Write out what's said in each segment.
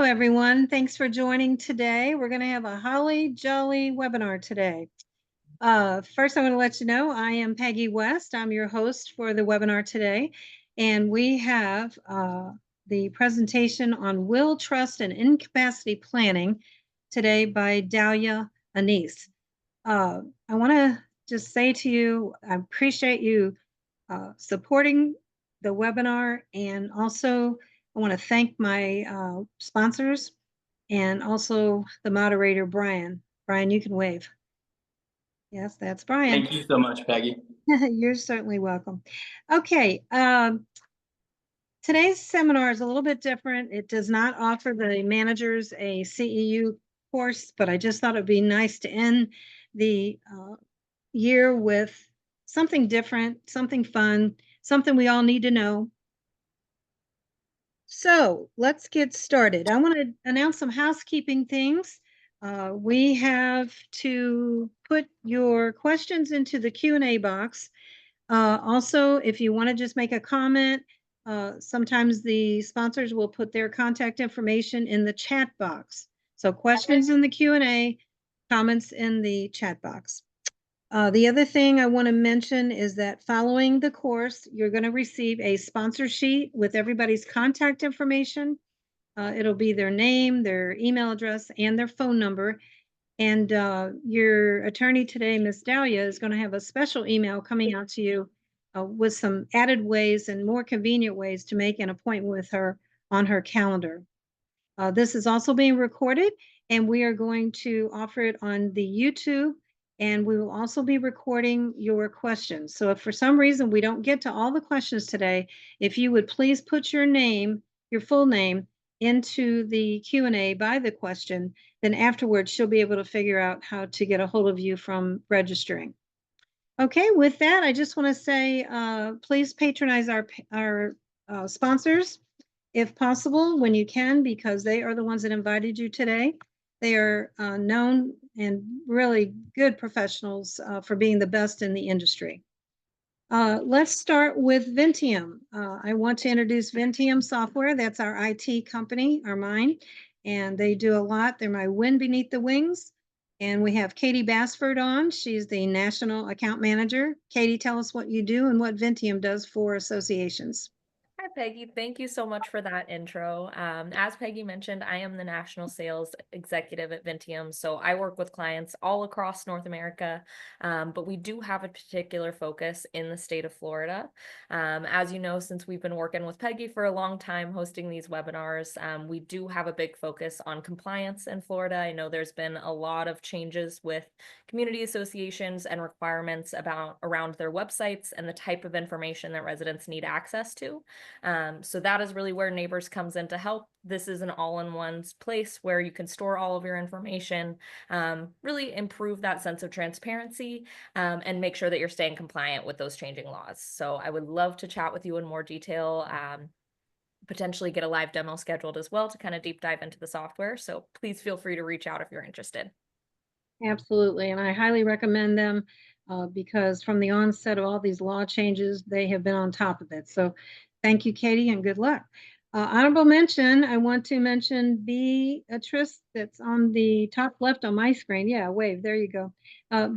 Hello, everyone. Thanks for joining today. We're going to have a holly jolly webinar today. First, I want to let you know I am Peggy West. I'm your host for the webinar today. And we have the presentation on will, trust, and incapacity planning today by Dalia, Anise. I want to just say to you, I appreciate you supporting the webinar, and also I want to thank my sponsors and also the moderator, Brian. Brian, you can wave. Yes, that's Brian. Thank you so much, Peggy. You're certainly welcome. Okay, today's seminar is a little bit different. It does not offer the managers a CEU course, but I just thought it'd be nice to end the year with something different, something fun, something we all need to know. So let's get started. I want to announce some housekeeping things. We have to put your questions into the Q&A box. Also, if you want to just make a comment, sometimes the sponsors will put their contact information in the chat box. So questions in the Q&A, comments in the chat box. The other thing I want to mention is that following the course, you're going to receive a sponsor sheet with everybody's contact information. It'll be their name, their email address, and their phone number. And your attorney today, Ms. Dalia, is going to have a special email coming out to you with some added ways and more convenient ways to make an appointment with her on her calendar. This is also being recorded, and we are going to offer it on the YouTube. And we will also be recording your questions. So if for some reason we don't get to all the questions today, if you would please put your name, your full name, into the Q&A by the question, then afterwards she'll be able to figure out how to get a hold of you from registering. Okay, with that, I just want to say, please patronize our sponsors if possible, when you can, because they are the ones that invited you today. They are known and really good professionals for being the best in the industry. Let's start with Vinteum. I want to introduce Vinteum Software. That's our IT company, or mine, and they do a lot. They're my wind beneath the wings. And we have Katie Bassford on. She's the National Account Manager. Katie, tell us what you do and what Vinteum does for associations. Hi, Peggy. Thank you so much for that intro. As Peggy mentioned, I am the National Sales Executive at Vinteum, so I work with clients all across North America, but we do have a particular focus in the state of Florida. As you know, since we've been working with Peggy for a long time hosting these webinars, we do have a big focus on compliance in Florida. I know there's been a lot of changes with community associations and requirements around their websites and the type of information that residents need access to. So that is really where Neighbors comes in to help. This is an all-in-one place where you can store all of your information, really improve that sense of transparency, and make sure that you're staying compliant with those changing laws. So I would love to chat with you in more detail, potentially get a live demo scheduled as well to kind of deep dive into the software. So please feel free to reach out if you're interested. Absolutely, and I highly recommend them because from the onset of all these law changes, they have been on top of it. So thank you, Katie, and good luck. Honorable mention, I want to mention Beatrice, that's on the top left on my screen. Yeah, wave, there you go.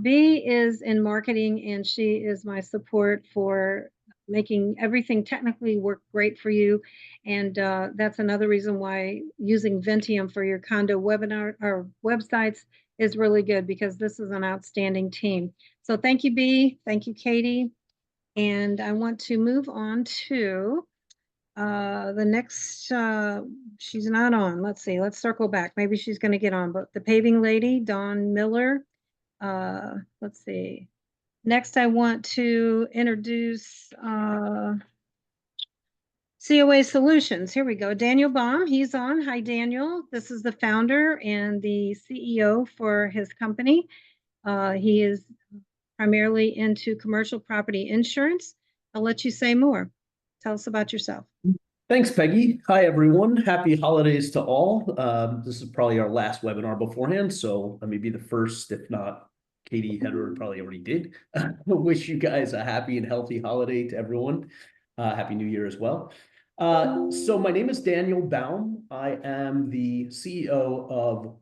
B is in marketing, and she is my support for making everything technically work great for you. And that's another reason why using Vinteum for your condo webinar or websites is really good, because this is an outstanding team. So thank you, B. Thank you, Katie. And I want to move on to the next, she's not on. Let's see, let's circle back. Maybe she's going to get on, but the paving lady, Dawn Miller. Let's see. Next, I want to introduce COA Solutions. Here we go. Daniel Baum, he's on. Hi, Daniel. This is the founder and the CEO for his company. He is primarily into commercial property insurance. I'll let you say more. Tell us about yourself. Thanks, Peggy. Hi, everyone. Happy holidays to all. This is probably our last webinar beforehand, so let me be the first, if not Katie Hedder probably already did. Wish you guys a happy and healthy holiday to everyone. Happy New Year as well. So my name is Daniel Baum. I am the CEO of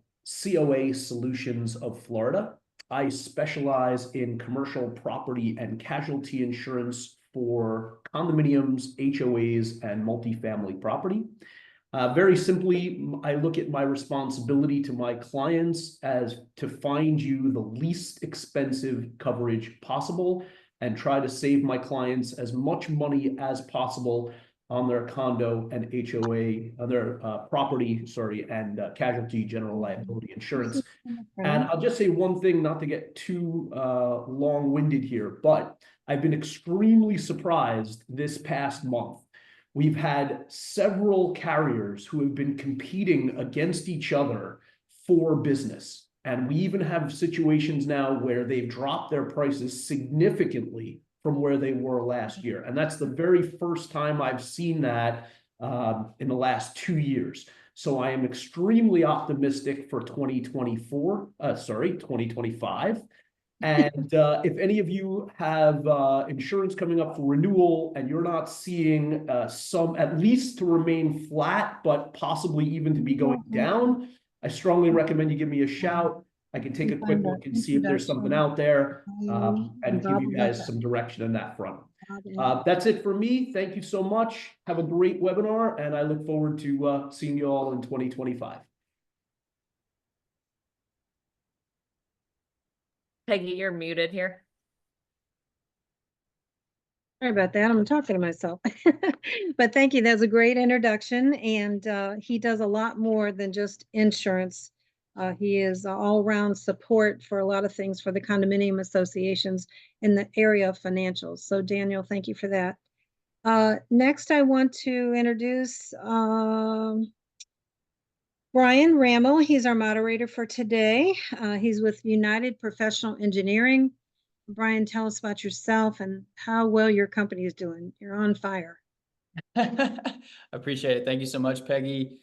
COA Solutions of Florida. I specialize in commercial property and casualty insurance for condominiums, HOAs, and multifamily property. Very simply, I look at my responsibility to my clients as to find you the least expensive coverage possible and try to save my clients as much money as possible on their condo and HOA, on their property, and casualty general liability insurance. And I'll just say one thing, not to get too long-winded here, but I've been extremely surprised this past month. We've had several carriers who have been competing against each other for business. And we even have situations now where they've dropped their prices significantly from where they were last year. And that's the very first time I've seen that in the last 2 years. So I am extremely optimistic for 2025. And if any of you have insurance coming up for renewal and you're not seeing some, at least to remain flat, but possibly even to be going down, I strongly recommend you give me a shout. I can take a quick look and see if there's something out there and give you guys some direction on that front. That's it for me. Thank you so much. Have a great webinar, and I look forward to seeing you all in 2025. Peggy, you're muted here. Sorry about that. I'm talking to myself. But thank you. That's a great introduction. And he does a lot more than just insurance. He is all-around support for a lot of things for the condominium associations in the area of financials. So Daniel, thank you for that. Next, I want to introduce Brian Rammel. He's our moderator for today. He's with United Professional Engineering. Brian, tell us about yourself and how well your company is doing. You're on fire. Appreciate it. Thank you so much, Peggy.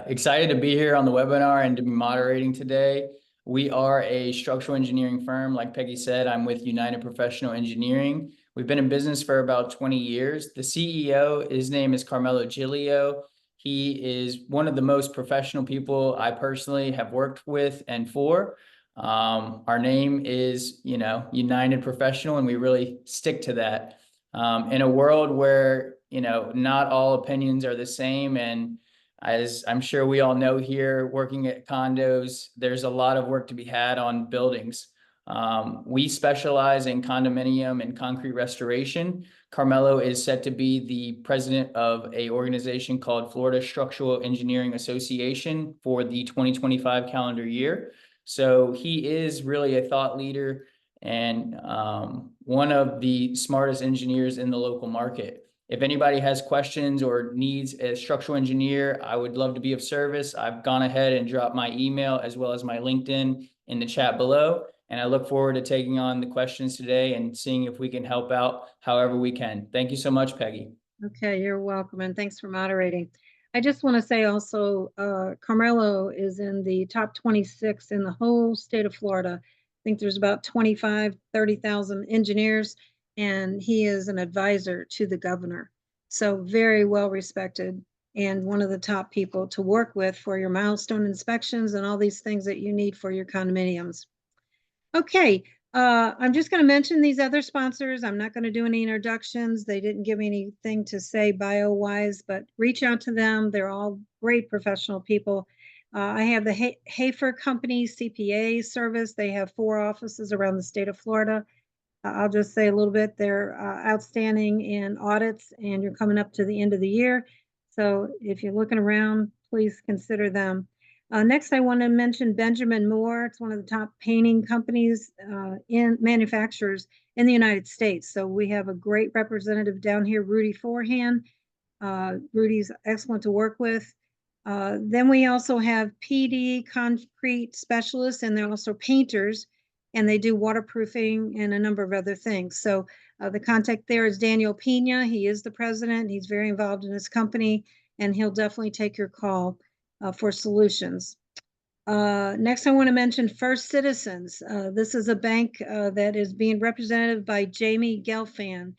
Excited to be here on the webinar and to be moderating today. We are a structural engineering firm. Like Peggy said, I'm with United Professional Engineering. We've been in business for about 20 years. The CEO, his name is Carmelo Giglio. He is one of the most professional people I personally have worked with and for. Our name is, United Professional, and we really stick to that. In a world where, not all opinions are the same, and as I'm sure we all know here, working at condos, there's a lot of work to be had on buildings. We specialize in condominium and concrete restoration. Carmelo is set to be the president of an organization called Florida Structural Engineering Association for the 2025 calendar year. So he is really a thought leader and one of the smartest engineers in the local market. If anybody has questions or needs a structural engineer, I would love to be of service. I've gone ahead and dropped my email as well as my LinkedIn in the chat below. And I look forward to taking on the questions today and seeing if we can help out however we can. Thank you so much, Peggy. Okay, you're welcome. And thanks for moderating. I just want to say also, Carmelo is in the top 26 in the whole state of Florida. I think there's about 30,000 engineers, and he is an advisor to the governor. So very well respected and one of the top people to work with for your milestone inspections and all these things that you need for your condominiums. Okay, I'm just going to mention these other sponsors. I'm not going to do any introductions. They didn't give me anything to say bio-wise, but reach out to them. They're all great professional people. I have the Hafer Company CPA service. They have 4 offices around the state of Florida. I'll just say a little bit. They're outstanding in audits, and you're coming up to the end of the year. So if you're looking around, please consider them. Next, I want to mention Benjamin Moore. It's one of the top painting companies in manufacturers in the United States. So we have a great representative down here, Rudy Forehand. Rudy's excellent to work with. Then we also have PD concrete specialists, and they're also painters, and they do waterproofing and a number of other things. So the contact there is Daniel Pena. He is the president. He's very involved in his company, and he'll definitely take your call for solutions. Next, I want to mention First Citizens. This is a bank that is being represented by Jamie Gelfand.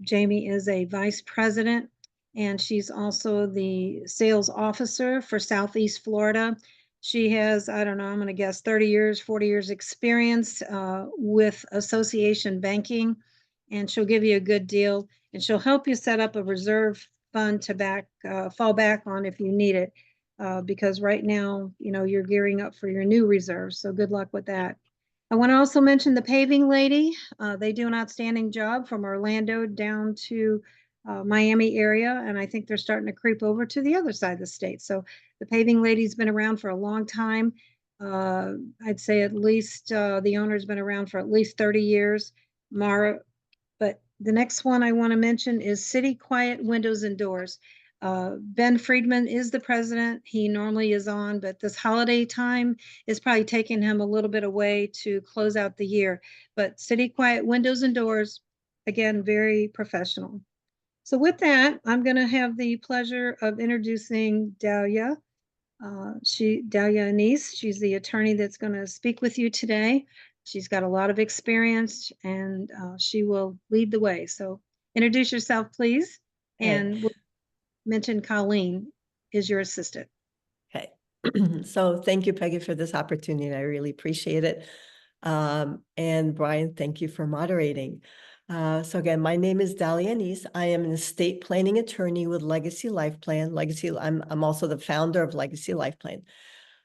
Jamie is a vice president, and she's also the sales officer for Southeast Florida. She has, I don't know, I'm going to guess 30 years, 40 years experience with association banking, and she'll give you a good deal, and she'll help you set up a reserve fund to fall back on if you need it, because right now, you're gearing up for your new reserves. So good luck with that. I want to also mention the paving lady. They do an outstanding job from Orlando down to Miami area, and I think they're starting to creep over to the other side of the state. So the paving lady's been around for a long time. I'd say at least the owner's been around for at least 30 years, Mara. But the next one I want to mention is City Quiet Windows and Doors. Ben Friedman is the president. He normally is on, but this holiday time is probably taking him a little bit away to close out the year. But City Quiet Windows and Doors, again, very professional. So with that, I'm going to have the pleasure of introducing Dalia. Dalia Anise. She's the attorney that's going to speak with you today. She's got a lot of experience, and she will lead the way. So introduce yourself, please. And we'll mention Colleen is your assistant. Okay. So thank you, Peggy, for this opportunity. I really appreciate it. And Brian, thank you for moderating. So again, my name is Dalia Anise. I am an estate planning attorney with Legacy Life Plan. I'm also the founder of Legacy Life Plan.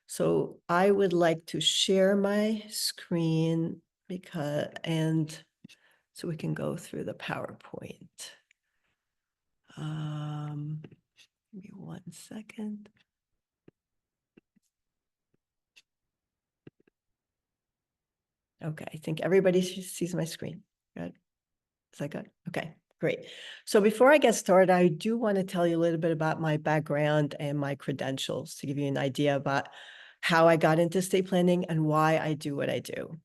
So I would like to share my screen so we can go through the PowerPoint. Give me 1 second. Okay, I think everybody sees my screen. Good. Is that good? Okay, great. So before I get started, I do want to tell you a little bit about my background and my credentials to give you an idea about how I got into estate planning and why I do what I do.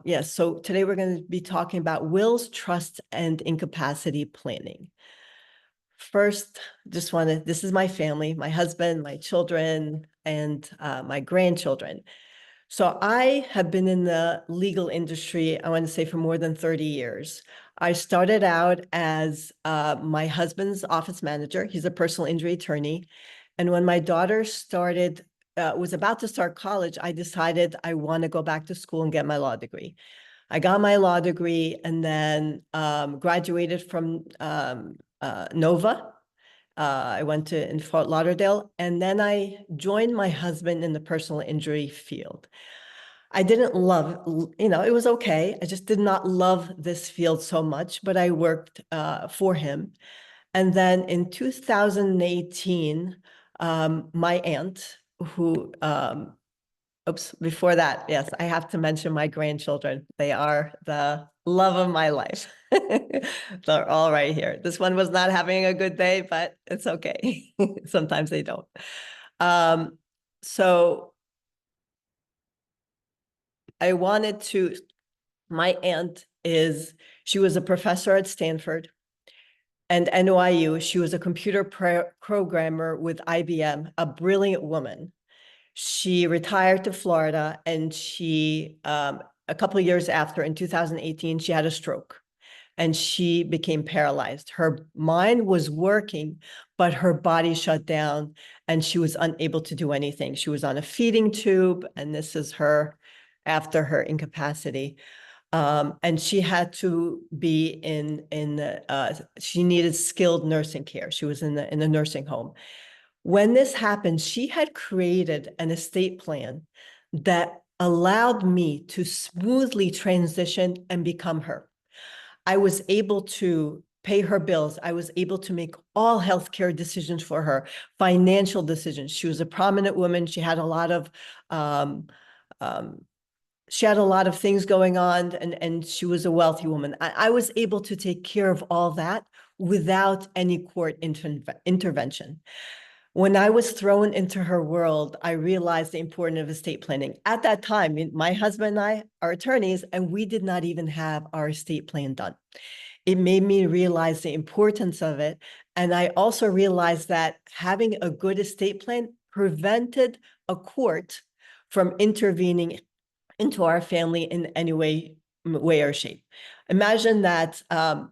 Yes, so today we're going to be talking about wills, trusts, and incapacity planning. First, this is my family, my husband, my children, and my grandchildren. So I have been in the legal industry, I want to say, for more than 30 years. I started out as my husband's office manager. He's a personal injury attorney. And when my daughter was about to start college, I decided I want to go back to school and get my law degree. I got my law degree and then graduated from Nova. I went in Fort Lauderdale, and then I joined my husband in the personal injury field. I didn't love, it was okay. I just did not love this field so much, but I worked for him. And then in 2018, my aunt, who, before that, yes, I have to mention my grandchildren. They are the love of my life. They're all right here. This one was not having a good day, but it's okay. Sometimes they don't. So my aunt she was a professor at Stanford and NYU. She was a computer programmer with IBM, a brilliant woman. She retired to Florida, and a couple of years after, in 2018, she had a stroke and she became paralyzed. Her mind was working, but her body shut down and she was unable to do anything. She was on a feeding tube, and this is her after her incapacity. And she had to be she needed skilled nursing care. She was in the nursing home. When this happened, she had created an estate plan that allowed me to smoothly transition and become her. I was able to pay her bills. I was able to make all healthcare decisions for her, financial decisions. She was a prominent woman. She had a lot of things going on, and she was a wealthy woman. I was able to take care of all that without any court intervention. When I was thrown into her world, I realized the importance of estate planning. At that time, my husband and I are attorneys, and we did not even have our estate plan done. It made me realize the importance of it. And I also realized that having a good estate plan prevented a court from intervening into our family in any way or shape. Imagine that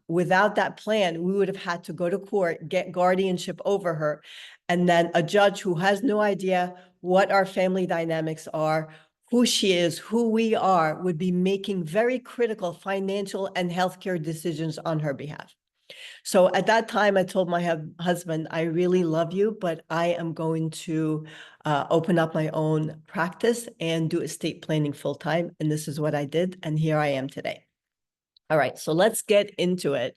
without that plan, we would have had to go to court, get guardianship over her, and then a judge who has no idea what our family dynamics are, who she is, who we are, would be making very critical financial and healthcare decisions on her behalf. So at that time, I told my husband, I really love you, but I am going to open up my own practice and do estate planning full time. And this is what I did. And here I am today. All right, so let's get into it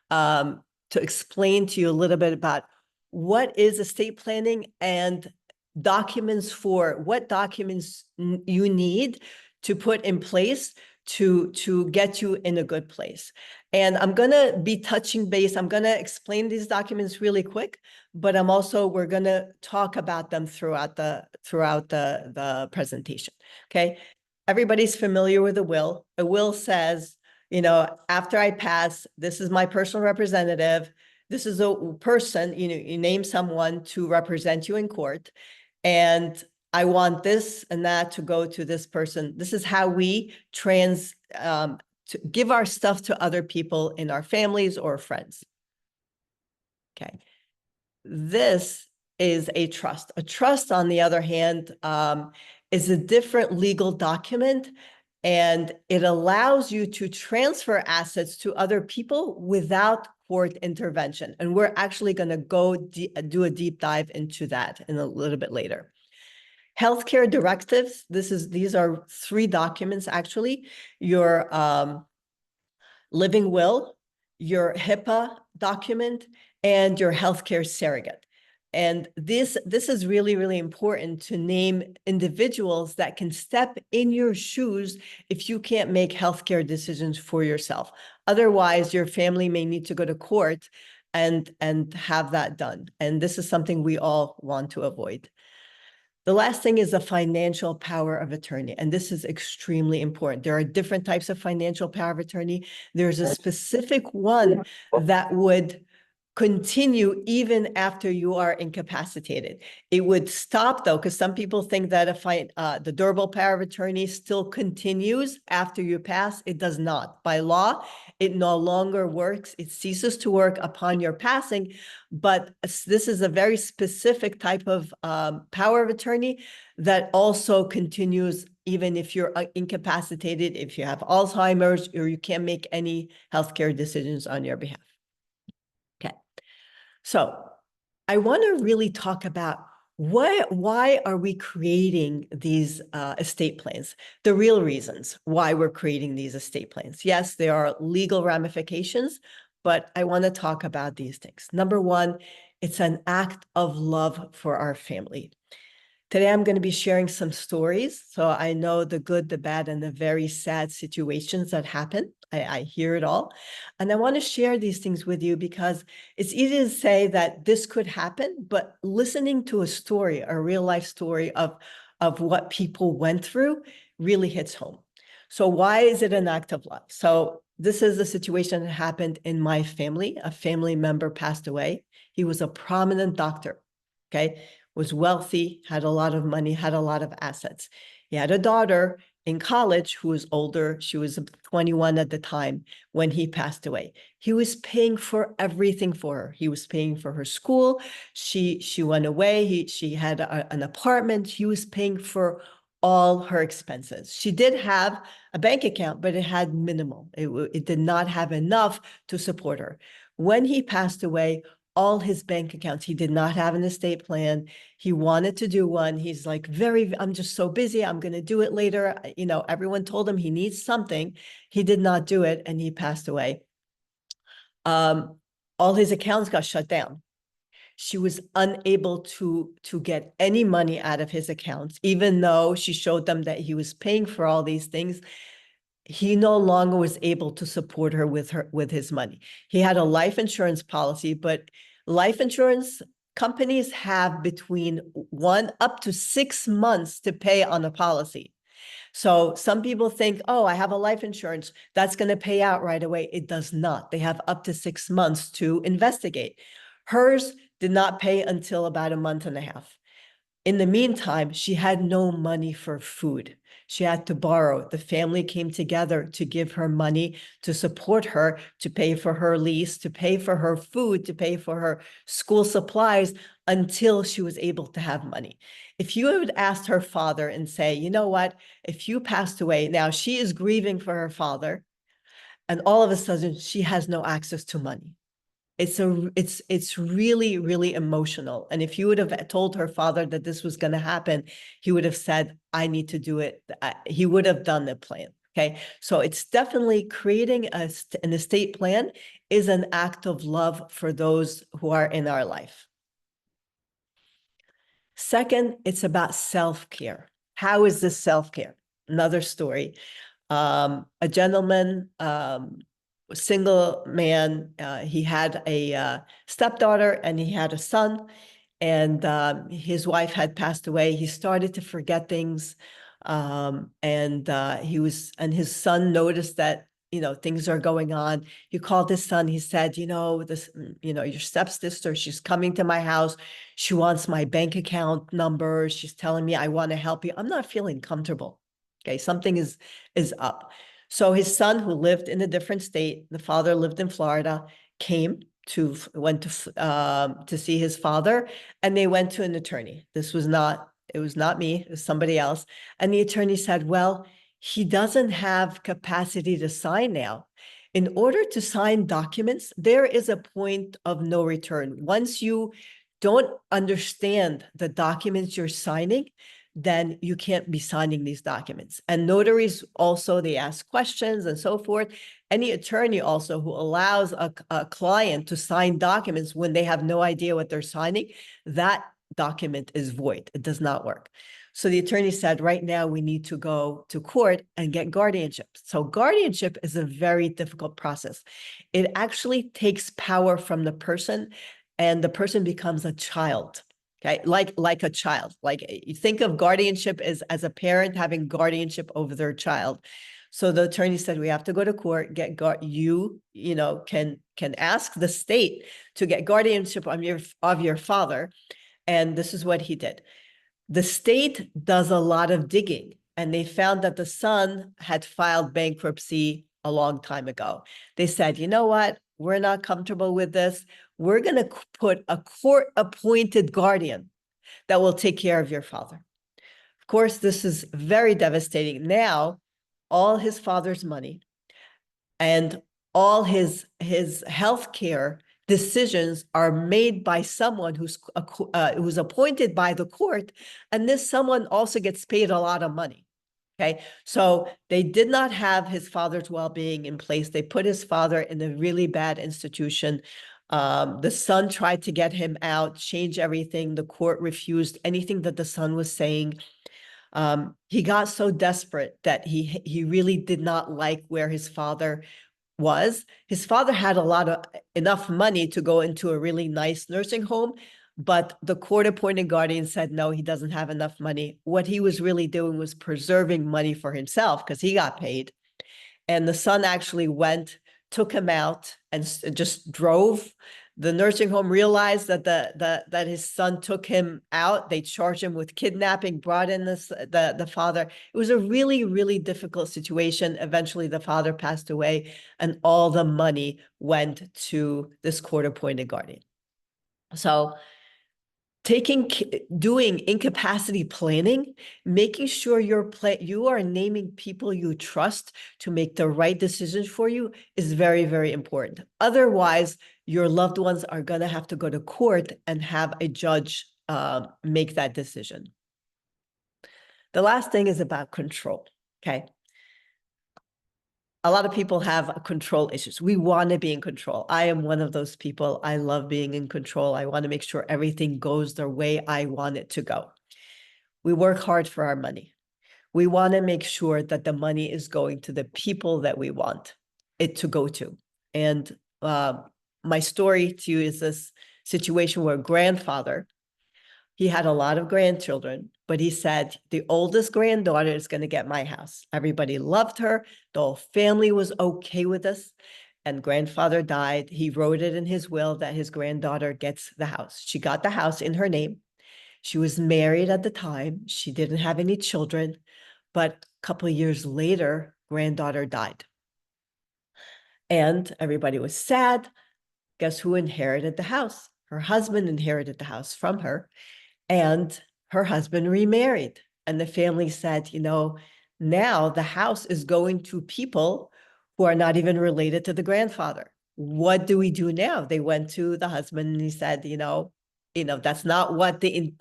to explain to you a little bit about what is estate planning and documents for what documents you need to put in place to get you in a good place. And I'm going to be touching base. I'm going to explain these documents really quick, but we're going to talk about them throughout the presentation. Okay. Everybody's familiar with a will. A will says, after I pass, this is my personal representative. This is a person, you name someone to represent you in court. And I want this and that to go to this person. This is how we to give our stuff to other people in our families or friends. Okay. This is a trust. A trust, on the other hand, is a different legal document, and it allows you to transfer assets to other people without court intervention. And we're actually going to go do a deep dive into that in a little bit later. Healthcare directives. These are 3 documents, actually. Your living will, your HIPAA document, and your healthcare surrogate. And this is really, really important to name individuals that can step in your shoes if you can't make healthcare decisions for yourself. Otherwise, your family may need to go to court and have that done. And this is something we all want to avoid. The last thing is the financial power of attorney. And this is extremely important. There are different types of financial power of attorney. There's a specific one that would continue even after you are incapacitated. It would stop, though, because some people think that the durable power of attorney still continues after you pass. It does not. By law, it no longer works. It ceases to work upon your passing. But this is a very specific type of power of attorney that also continues even if you're incapacitated, if you have Alzheimer's, or you can't make any healthcare decisions on your behalf. So I want to really talk about why are we creating these estate plans? The real reasons why we're creating these estate plans. Yes, there are legal ramifications, but I want to talk about these things. Number one, it's an act of love for our family. Today, I'm going to be sharing some stories. So I know the good, the bad, and the very sad situations that happen. I hear it all. And I want to share these things with you because it's easy to say that this could happen, but listening to a story, a real life story of what people went through really hits home. So why is it an act of love? So this is a situation that happened in my family. A family member passed away. He was a prominent doctor, okay? Was wealthy, had a lot of money, had a lot of assets. He had a daughter in college who was older. She was 21 at the time when he passed away. He was paying for everything for her. He was paying for her school. She went away. She had an apartment. He was paying for all her expenses. She did have a bank account, but it had minimal. It did not have enough to support her. When he passed away, all his bank accounts, he did not have an estate plan. He wanted to do one. He's like, I'm just so busy. I'm going to do it later. Everyone told him he needs something. He did not do it, and he passed away. All his accounts got shut down. She was unable to get any money out of his accounts, even though she showed them that he was paying for all these things. He no longer was able to support her with his money. He had a life insurance policy, but life insurance companies have between 1 up to 6 months to pay on a policy. So some people think, oh, I have a life insurance, that's going to pay out right away. It does not. They have up to 6 months to investigate. Hers did not pay until about 1.5 months. In the meantime, she had no money for food. She had to borrow. The family came together to give her money to support her, to pay for her lease, to pay for her food, to pay for her school supplies until she was able to have money. If you had asked her father and say, you know what, if you passed away, now she is grieving for her father, and all of a sudden she has no access to money. It's really, really emotional. And if you would have told her father that this was going to happen, he would have said, I need to do it. He would have done the plan. Okay. So it's definitely creating an estate plan is an act of love for those who are in our life. Second, it's about self-care. How is this self-care? Another story. A gentleman, single man, he had a stepdaughter and he had a son, and his wife had passed away. He started to forget things, and his son noticed that, you know, things are going on. He called his son. He said, you know, your stepsister, she's coming to my house. She wants my bank account number. She's telling me I want to help you. I'm not feeling comfortable. Okay, something is up. So his son, who lived in a different state, the father lived in Florida, went to see his father, and they went to an attorney. It was not me, it was somebody else. And the attorney said, well, he doesn't have capacity to sign now. In order to sign documents, there is a point of no return. Once you don't understand the documents you're signing, then you can't be signing these documents. And notaries also, they ask questions and so forth. Any attorney also who allows a client to sign documents when they have no idea what they're signing, that document is void. It does not work. So the attorney said, right now we need to go to court and get guardianship. So guardianship is a very difficult process. It actually takes power from the person, and the person becomes a child. Okay, like a child. Like, you think of guardianship as a parent having guardianship over their child. So the attorney said, we have to go to court, can ask the state to get guardianship of your father. And this is what he did. The state does a lot of digging, and they found that the son had filed bankruptcy a long time ago. They said, you know what? We're not comfortable with this. We're going to put a court-appointed guardian that will take care of your father. Of course, this is very devastating. Now, all his father's money and all his healthcare decisions are made by someone who's appointed by the court, and this someone also gets paid a lot of money. Okay, so they did not have his father's well-being in place. They put his father in a really bad institution. The son tried to get him out, change everything. The court refused anything that the son was saying. He got so desperate that he really did not like where his father was. His father had enough money to go into a really nice nursing home, but the court-appointed guardian said, no, he doesn't have enough money. What he was really doing was preserving money for himself because he got paid. And the son actually took him out and just drove. The nursing home realized that his son took him out. They charged him with kidnapping, brought in the father. It was a really, really difficult situation. Eventually, the father passed away, and all the money went to this court-appointed guardian. So doing incapacity planning, making sure you are naming people you trust to make the right decisions for you is very, very important. Otherwise, your loved ones are going to have to go to court and have a judge make that decision. The last thing is about control. Okay. A lot of people have control issues. We want to be in control. I am one of those people. I love being in control. I want to make sure everything goes the way I want it to go. We work hard for our money. We want to make sure that the money is going to the people that we want it to go to. And my story to you is this situation where grandfather, he had a lot of grandchildren, but he said, the oldest granddaughter is going to get my house. Everybody loved her. The whole family was okay with this. And grandfather died. He wrote it in his will that his granddaughter gets the house. She got the house in her name. She was married at the time. She didn't have any children, but a couple of years later, granddaughter died. And everybody was sad. Guess who inherited the house? Her husband inherited the house from her, and her husband remarried. And the family said, you know, now the house is going to people who are not even related to the grandfather. What do we do now? They went to the husband and he said, you know, that's not what the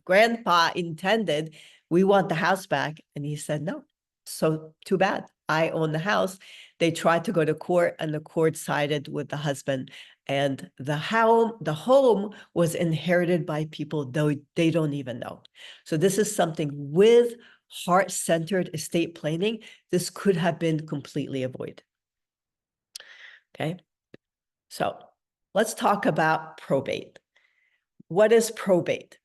grandpa intended. We want the house back. And he said, no. So too bad. I own the house. They tried to go to court and the court sided with the husband. And the home was inherited by people though they don't even know. So this is something with heart-centered estate planning, this could have been completely avoided. Okay, so let's talk about probate. What is probate?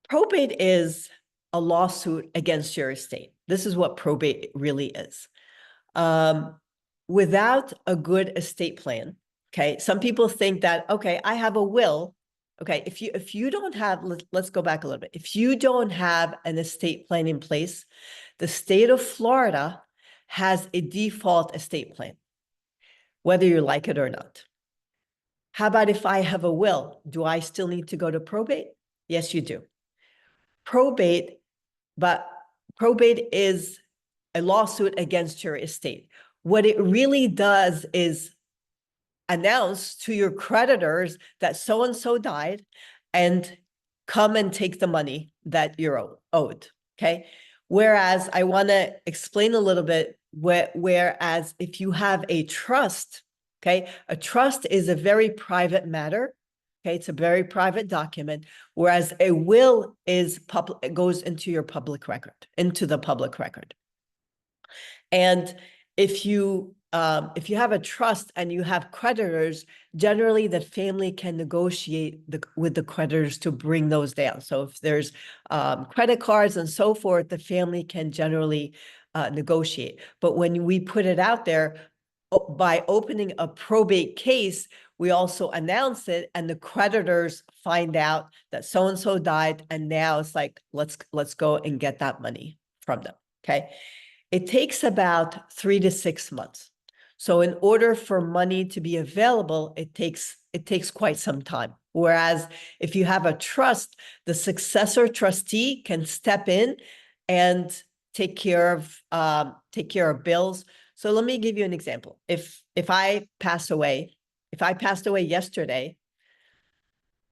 Probate is a lawsuit against your estate. This is what probate really is. Without a good estate plan, okay, some people think that, okay, I have a will. Okay, if you don't have, let's go back a little bit. If you don't have an estate plan in place, the state of Florida has a default estate plan, whether you like it or not. How about if I have a will? Do I still need to go to probate? Yes, you do. Probate is a lawsuit against your estate. What it really does is announce to your creditors that so-and-so died and come and take the money that you're owed, okay? Whereas I want to explain a little bit, whereas if you have a trust, okay, a trust is a very private matter, okay, it's a very private document, whereas a will is public, it goes into your public record, into the public record. And if you have a trust and you have creditors, generally the family can negotiate with the creditors to bring those down. So if there's credit cards and so forth, the family can generally negotiate. But when we put it out there, by opening a probate case, we also announce it and the creditors find out that so-and-so died. And now it's like, let's go and get that money from them, okay? It takes about 3 to 6 months. So in order for money to be available, it takes quite some time. Whereas if you have a trust, the successor trustee can step in and take care of bills. So let me give you an example. If I passed away yesterday,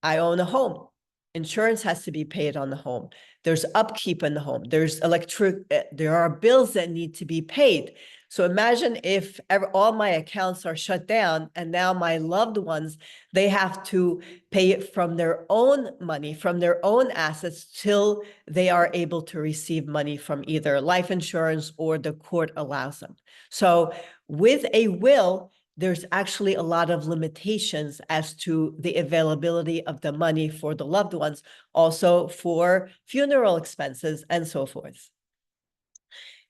I own a home. Insurance has to be paid on the home. There's upkeep in the home. There's there are bills that need to be paid. So imagine if all my accounts are shut down and now my loved ones, they have to pay it from their own money, from their own assets till they are able to receive money from either life insurance or the court allows them. So with a will, there's actually a lot of limitations as to the availability of the money for the loved ones, also for funeral expenses and so forth.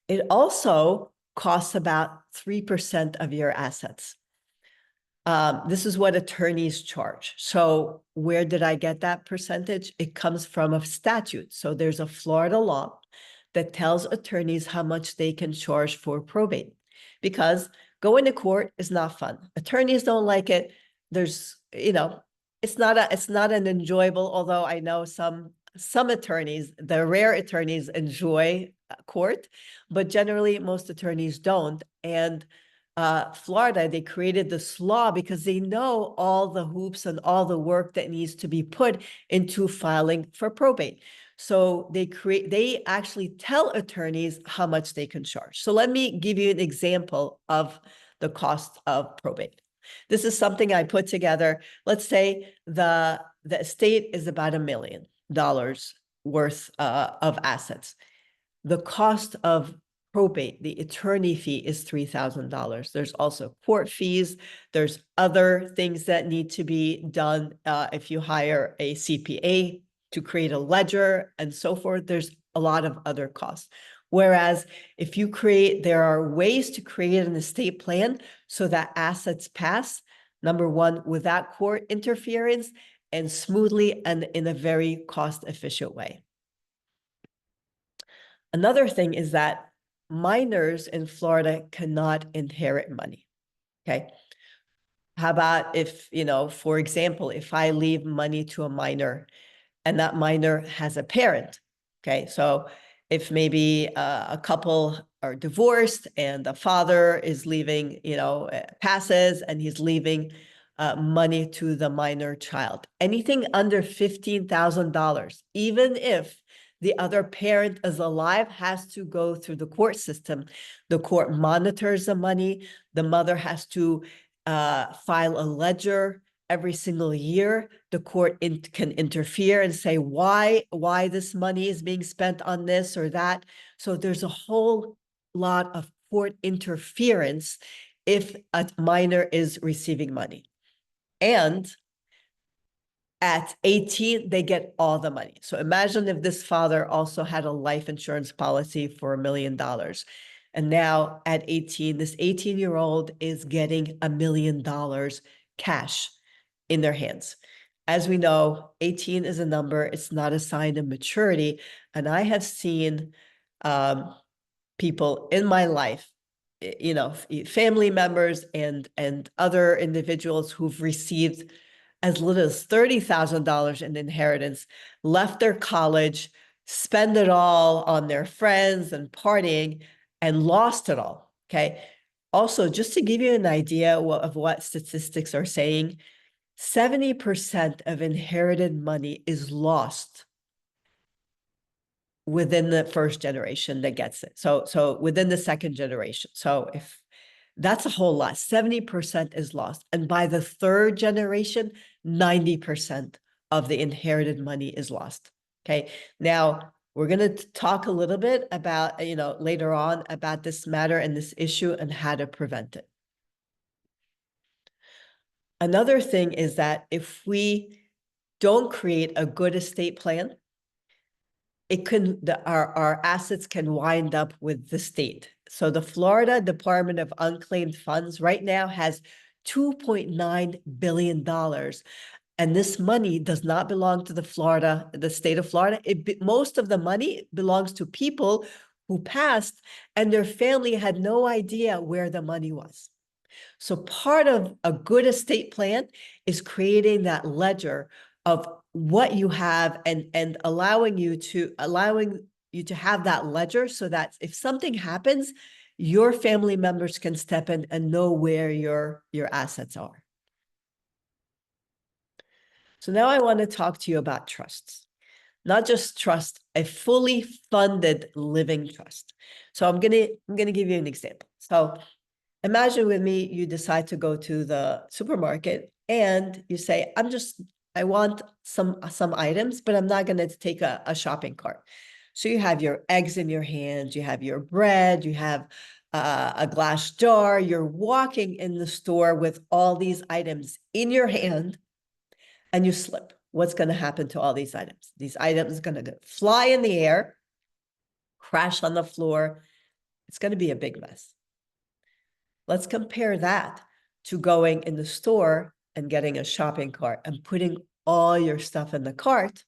It also costs about 3% of your assets. This is what attorneys charge. So where did I get that percentage? It comes from a statute. So there's a Florida law that tells attorneys how much they can charge for probate, because going to court is not fun. Attorneys don't like it. There's, it's not an enjoyable, although I know some attorneys, the rare attorneys, enjoy court, but generally most attorneys don't. And Florida, they created this law because they know all the hoops and all the work that needs to be put into filing for probate. So they actually tell attorneys how much they can charge. So let me give you an example of the cost of probate. This is something I put together. Let's say the estate is about $1 million worth of assets. The cost of probate, the attorney fee, is $3,000. There's also court fees. There's other things that need to be done if you hire a CPA to create a ledger and so forth. There's a lot of other costs. Whereas if you there are ways to create an estate plan so that assets pass, number one, without court interference and smoothly and in a very cost-efficient way. Another thing is that minors in Florida cannot inherit money. Okay. How about if, for example, if I leave money to a minor and that minor has a parent, okay? So if maybe a couple are divorced and the father is leaving, passes and he's leaving money to the minor child, anything under $15,000, even if the other parent is alive, has to go through the court system. The court monitors the money. The mother has to file a ledger every single year. The court can interfere and say why this money is being spent on this or that. So there's a whole lot of court interference if a minor is receiving money. And at 18, they get all the money. So imagine if this father also had a life insurance policy for $1 million. And now at 18, this 18-year-old is getting $1 million cash in their hands. As we know, 18 is a number. It's not a sign of maturity. And I have seen people in my life, family members and other individuals who've received as little as $30,000 in inheritance, left their college, spend it all on their friends and partying, and lost it all, okay? Also, just to give you an idea of what statistics are saying, 70% of inherited money is lost within the first generation that gets it. So within the second generation. So if that's a whole lot, 70% is lost. And by the third generation, 90% of the inherited money is lost. Okay. Now we're going to talk a little bit about, later on about this matter and this issue and how to prevent it. Another thing is that if we don't create a good estate plan, our assets can wind up with the state. So the Florida Department of Unclaimed Funds right now has $2.9 billion. And this money does not belong to the state of Florida. Most of the money belongs to people who passed and their family had no idea where the money was. So part of a good estate plan is creating that ledger of what you have and allowing you to have that ledger so that if something happens, your family members can step in and know where your assets are. So now I want to talk to you about trusts, not just trust, a fully funded living trust. So I'm gonna give you an example. So imagine with me, you decide to go to the supermarket and you say, I want some items, but I'm not going to take a shopping cart. So you have your eggs in your hands, you have your bread, you have a glass jar, you're walking in the store with all these items in your hand and you slip. What's going to happen to all these items? These items are going to fly in the air, crash on the floor. It's going to be a big mess. Let's compare that to going in the store and getting a shopping cart and putting all your stuff in the cart,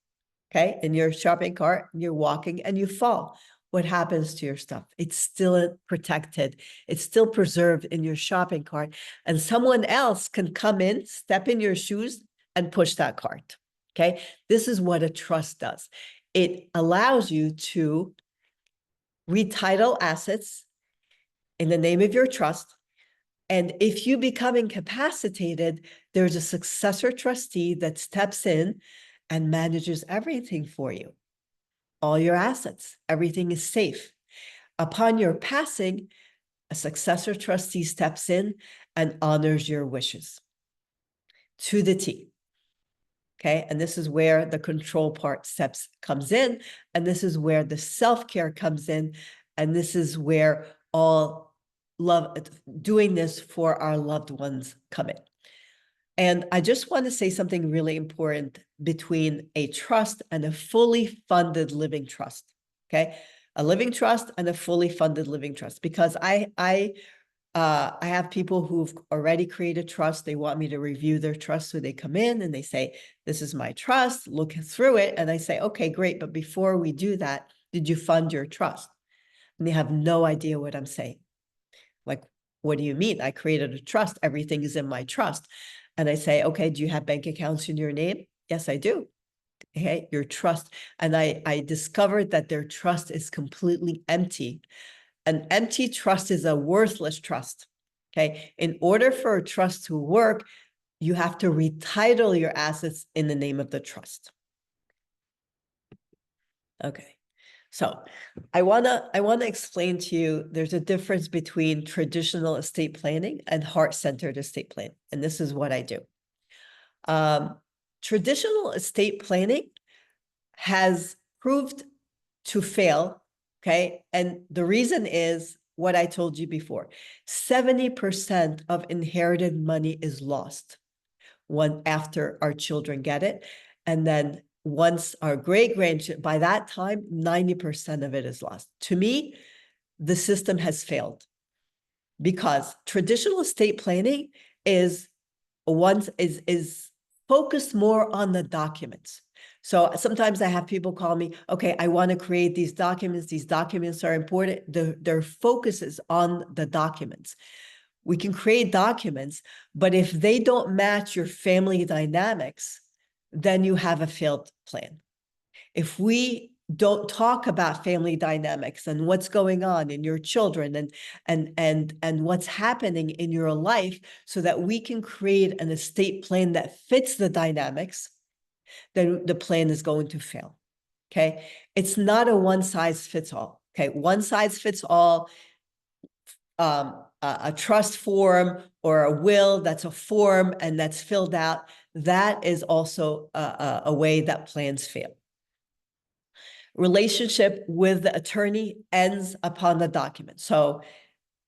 okay, in your shopping cart, and you're walking and you fall. What happens to your stuff? It's still protected. It's still preserved in your shopping cart. And someone else can come in, step in your shoes, and push that cart, okay? This is what a trust does. It allows you to retitle assets in the name of your trust. And if you become incapacitated, there's a successor trustee that steps in and manages everything for you. All your assets, everything is safe. Upon your passing, a successor trustee steps in and honors your wishes to the T. Okay, and this is where the control part comes in, and this is where the self-care comes in, and this is where all doing this for our loved ones come in. And I just want to say something really important between a trust and a fully funded living trust. Okay, a living trust and a fully funded living trust, because I have people who've already created trust. They want me to review their trust. So they come in and they say, this is my trust, look through it. And I say, okay, great. But before we do that, did you fund your trust? and they have no idea what I'm saying. Like, what do you mean? I created a trust. Everything is in my trust. And I say, okay, do you have bank accounts in your name? Yes, I do. Okay, your trust. And I discovered that their trust is completely empty. An empty trust is a worthless trust. Okay, in order for a trust to work, you have to retitle your assets in the name of the trust. Okay, so I wanna explain to you, there's a difference between traditional estate planning and heart-centered estate planning, and this is what I do. Traditional estate planning has proved to fail, okay? And the reason is what I told you before. 70% of inherited money is lost after our children get it. And then once our great-grandchildren, by that time, 90% of it is lost. To me, the system has failed because traditional estate planning is focused more on the documents. So sometimes I have people call me, okay, I want to create these documents. These documents are important. Their focus is on the documents. We can create documents, but if they don't match your family dynamics, then you have a failed plan. If we don't talk about family dynamics and what's going on in your children and what's happening in your life so that we can create an estate plan that fits the dynamics, then the plan is going to fail. Okay, it's not a one size fits all. Okay, one size fits all. A trust form or a will that's a form and that's filled out, that is also a way that plans fail. Relationship with the attorney ends upon the document. So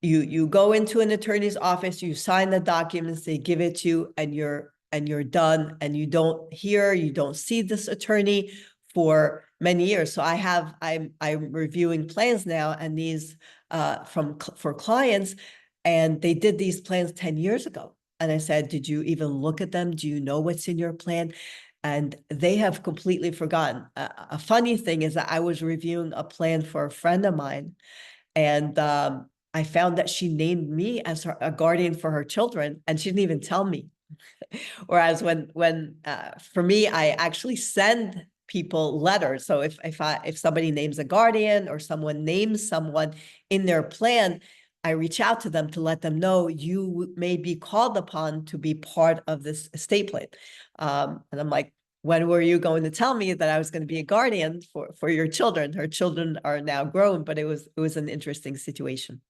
you go into an attorney's office, you sign the documents, they give it to you, and you're done, and you don't see this attorney for many years. So I'm reviewing plans now, and these for clients, and they did these plans 10 years ago. And I said, did you even look at them? Do you know what's in your plan? And they have completely forgotten. A funny thing is that I was reviewing a plan for a friend of mine, and I found that she named me as a guardian for her children, and she didn't even tell me. Whereas for me, I actually send people letters. So if somebody names a guardian or someone names someone in their plan, I reach out to them to let them know you may be called upon to be part of this estate plan. And I'm like, when were you going to tell me that I was going to be a guardian for your children? Her children are now grown, but it was an interesting situation.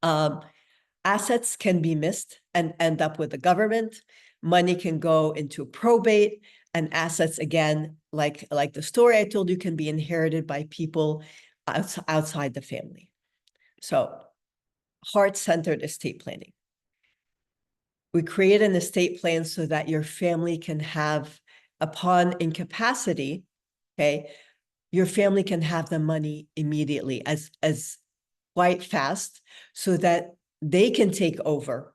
Assets can be missed and end up with the government. Money can go into probate, and assets, again, like the story I told you, can be inherited by people outside the family. So, heart-centered estate planning. We create an estate plan so that your family can have, upon incapacity, okay, your family can have the money immediately as quite fast, so that they can take over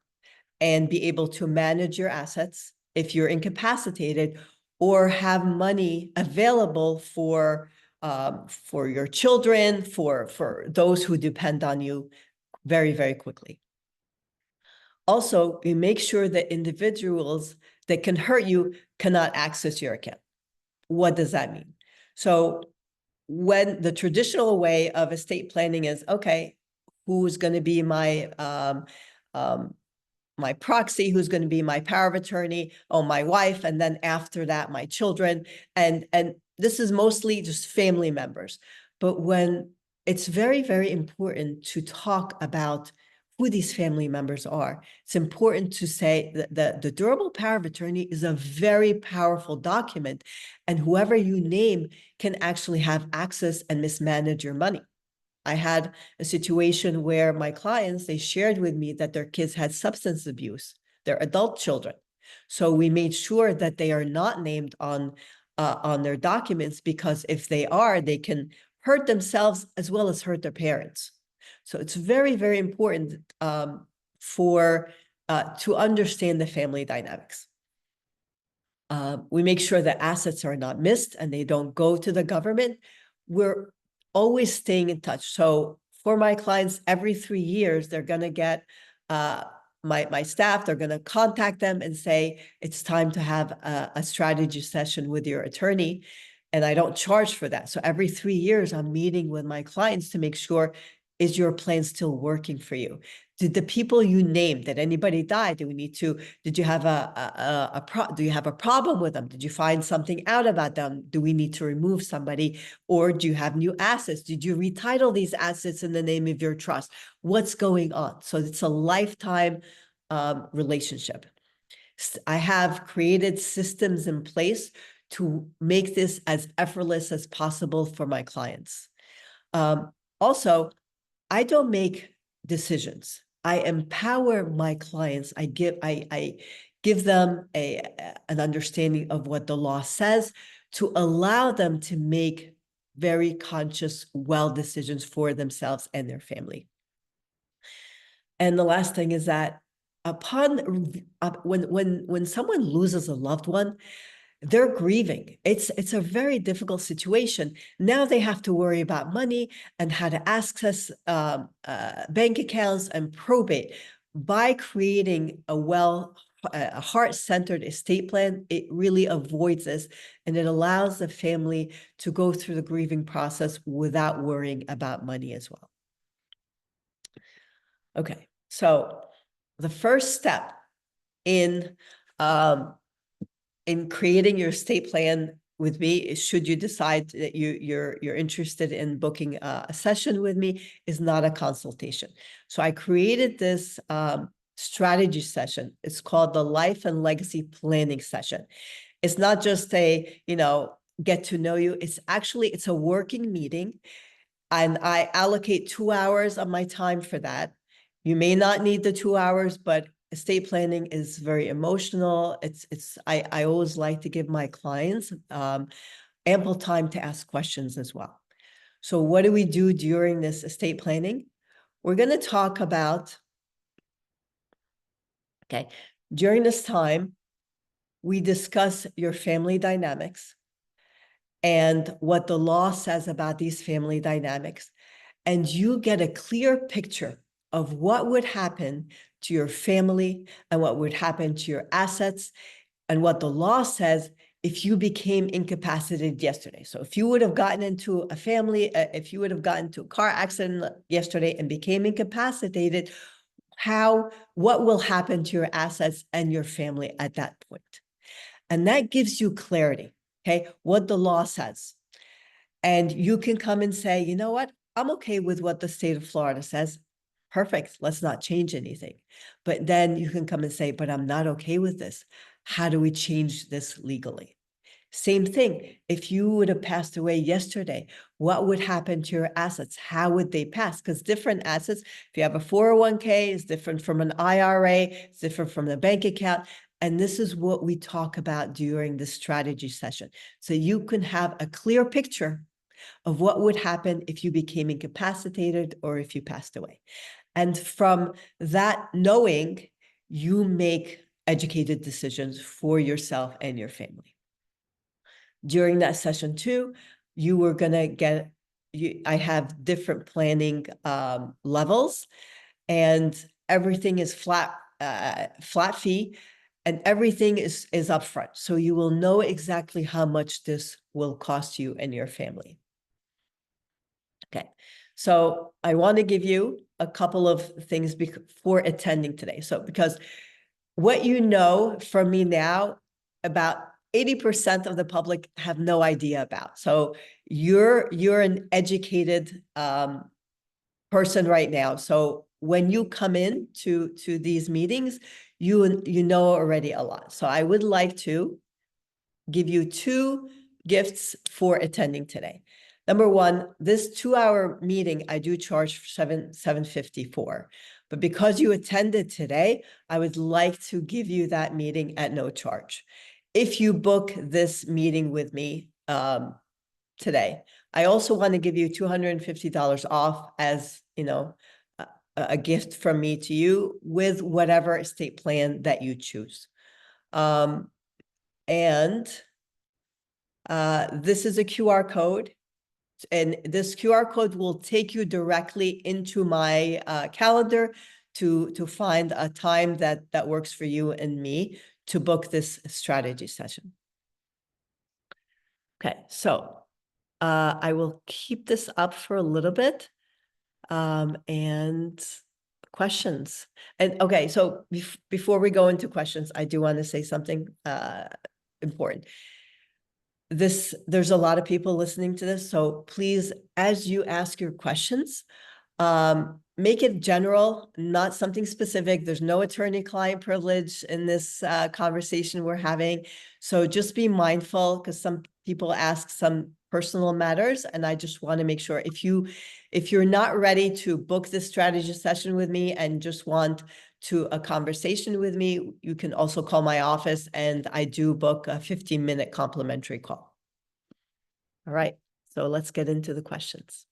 and be able to manage your assets if you're incapacitated, or have money available for your children, for those who depend on you very, very quickly. Also, we make sure that individuals that can hurt you cannot access your account. What does that mean? So when the traditional way of estate planning is, okay, who's going to be my my proxy, who's going to be my power of attorney, oh, my wife, and then after that, my children. And this is mostly just family members. But when it's very, very important to talk about who these family members are, it's important to say that the durable power of attorney is a very powerful document, and whoever you name can actually have access and mismanage your money. I had a situation where my clients, they shared with me that their kids had substance abuse, their adult children. So we made sure that they are not named on their documents, because if they are, they can hurt themselves as well as hurt their parents. So it's very, very important to understand the family dynamics. We make sure that assets are not missed and they don't go to the government. always staying in touch. So for my clients, every 3 years, they're going to get my staff, they're going to contact them and say, it's time to have a strategy session with your attorney. And I don't charge for that. So every 3 years, I'm meeting with my clients to make sure, is your plan still working for you? Did the people you named, did anybody die? Did you have do you have a problem with them? Did you find something out about them? Do we need to remove somebody? Or do you have new assets? Did you retitle these assets in the name of your trust? What's going on? So it's a lifetime relationship. I have created systems in place to make this as effortless as possible for my clients. Also, I don't make decisions. I empower my clients. I give them an understanding of what the law says to allow them to make very conscious, well decisions for themselves and their family. And the last thing is that when someone loses a loved one, they're grieving. It's a very difficult situation. Now they have to worry about money and how to access bank accounts and probate. By creating a heart-centered estate plan, it really avoids this, and it allows the family to go through the grieving process without worrying about money as well. Okay, so the first step in creating your estate plan with me is, should you decide that you're interested in booking a session with me, is not a consultation. So I created this strategy session. It's called the Life and Legacy Planning Session. It's not just a, get to know you. It's a working meeting, and I allocate 2 hours of my time for that. You may not need the 2 hours, but estate planning is very emotional. I always like to give my clients ample time to ask questions as well. So what do we do during this estate planning? We're going to talk about, during this time, we discuss your family dynamics and what the law says about these family dynamics. And you get a clear picture of what would happen to your family and what would happen to your assets and what the law says if you became incapacitated yesterday. So if you would have gotten into if you would have gotten into a car accident yesterday and became incapacitated, what will happen to your assets and your family at that point? And that gives you clarity, what the law says. And you can come and say, you know what? I'm okay with what the state of Florida says. Perfect. Let's not change anything. But then you can come and say, but I'm not okay with this. How do we change this legally? Same thing. If you would have passed away yesterday, what would happen to your assets? How would they pass? Because different assets, if you have a 401k, is different from an IRA, it's different from the bank account. And this is what we talk about during the strategy session. So you can have a clear picture of what would happen if you became incapacitated or if you passed away. And from that knowing, you make educated decisions for yourself and your family. During that session too, you were going to get, I have different planning levels, and everything is flat fee, and everything is upfront. So you will know exactly how much this will cost you and your family. Okay, so I want to give you a couple of things before attending today. So because what you know from me now, about 80% of the public have no idea about. So you're an educated person right now. So when you come in to these meetings, you know already a lot. So I would like to give you 2 gifts for attending today. Number one, this 2-hour meeting, I do charge $754. But because you attended today, I would like to give you that meeting at no charge. If you book this meeting with me today, I also want to give you $250 off as, a gift from me to you with whatever estate plan that you choose. This is a QR code. And this QR code will take you directly into my calendar to find a time that works for you and me to book this strategy session. Okay, so I will keep this up for a little bit. And questions. And okay, so before we go into questions, I do want to say something important. There's a lot of people listening to this, so please, as you ask your questions, make it general, not something specific. There's no attorney-client privilege in this conversation we're having. So just be mindful, because some people ask some personal matters, and I just want to make sure if you're not ready to book this strategy session with me and just want a conversation with me, you can also call my office, and I do book a 15-minute complimentary call. All right, so let's get into the questions.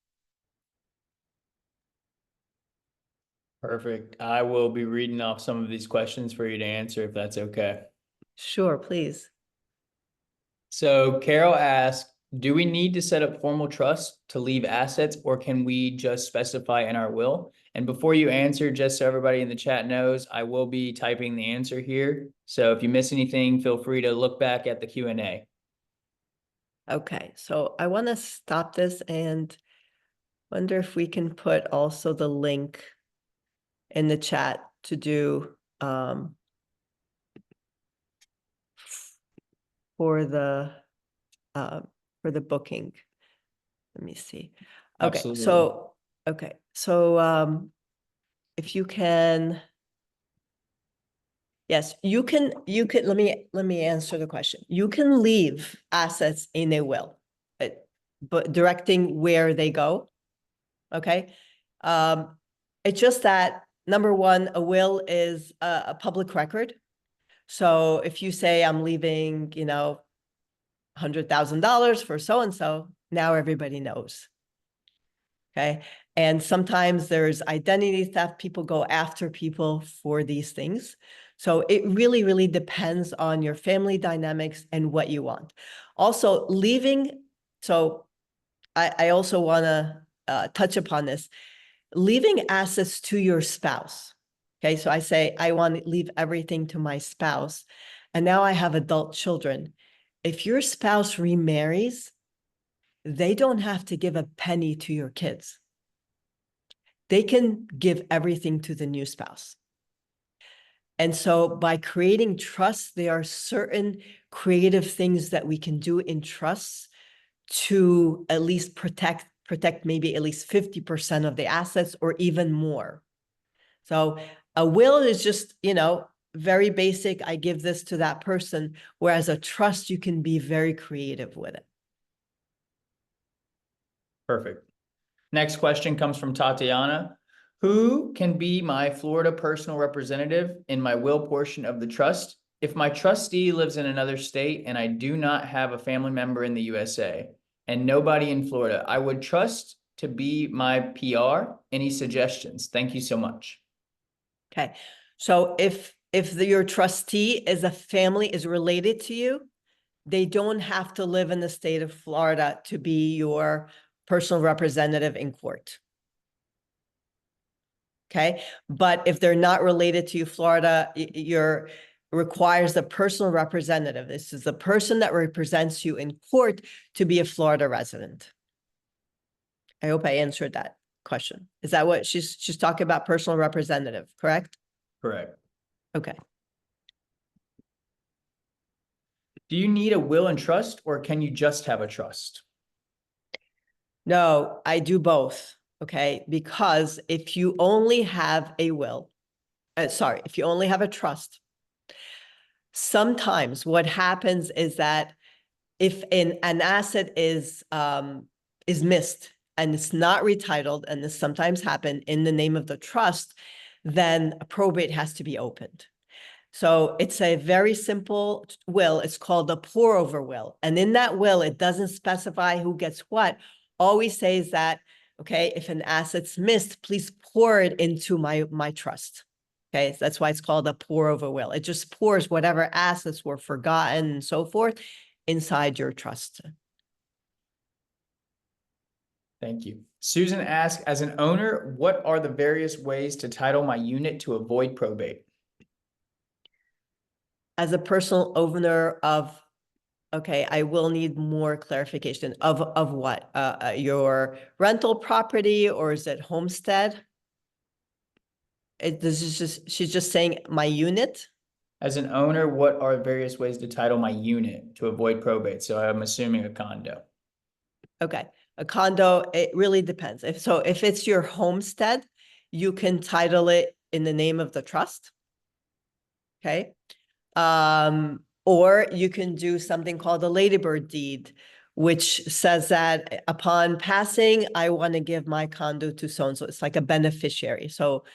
Perfect. I will be reading off some of these questions for you to answer, if that's okay. Sure, please. So Carol asked, do we need to set up formal trust to leave assets, or can we just specify in our will? And before you answer, just so everybody in the chat knows, I will be typing the answer here. So if you miss anything, feel free to look back at the Q&A. Okay, so I want to stop this and wonder if we can put also the link in the chat to do for the booking. Let me see. Okay, Absolutely. so if you can, yes, you can let me answer the question. You can leave assets in a will, but directing where they go. Okay. It's just that, number one, a will is a public record. So if you say I'm leaving, $100,000 for so-and-so, now everybody knows. Okay. And sometimes there's identity theft. People go after people for these things. So it really, really depends on your family dynamics and what you want. Also, leaving, so I also want to touch upon this. Leaving assets to your spouse. Okay, so I say, I want to leave everything to my spouse. And now I have adult children. If your spouse remarries, they don't have to give a penny to your kids. They can give everything to the new spouse. And so by creating trust, there are certain creative things that we can do in trusts to at least protect maybe at least 50% of the assets or even more. So a will is just, very basic. I give this to that person, whereas a trust, you can be very creative with it. Perfect. Next question comes from Tatiana. Who can be my Florida personal representative in my will portion of the trust if my trustee lives in another state and I do not have a family member in the USA and nobody in Florida? I would trust to be my PR. Any suggestions? Thank you so much. Okay. So if your trustee is related to you, they don't have to live in the state of Florida to be your personal representative in court. Okay. But if they're not related to you, Florida, requires a personal representative. This is the person that represents you in court to be a Florida resident. I hope I answered that question. Is that what she's talking about? Personal representative, correct? Correct. Okay. Do you need a will and trust, or can you just have a trust? No, I do both. Okay. Because if you only have a will, if you only have a trust, sometimes what happens is that if an asset is missed and it's not retitled, and this sometimes happens in the name of the trust, then a probate has to be opened. So it's a very simple will. It's called a pour over will. And in that will, it doesn't specify who gets what. All we say is that, okay, if an asset's missed, please pour it into my trust. Okay, so that's why it's called a pour over will. It just pours whatever assets were forgotten and so forth inside your trust. Thank you. Susan asks, as an owner, what are the various ways to title my unit to avoid probate? As a personal owner of, okay, I will need more clarification of what? Your rental property, or is it homestead? This is just, she's just saying my unit. As an owner, what are various ways to title my unit to avoid probate? So I'm assuming a condo. Okay, a condo, it really depends. If it's your homestead, you can title it in the name of the trust. Okay. Or you can do something called a ladybird deed, which says that upon passing, I want to give my condo to so-and-so. It's like a beneficiary. So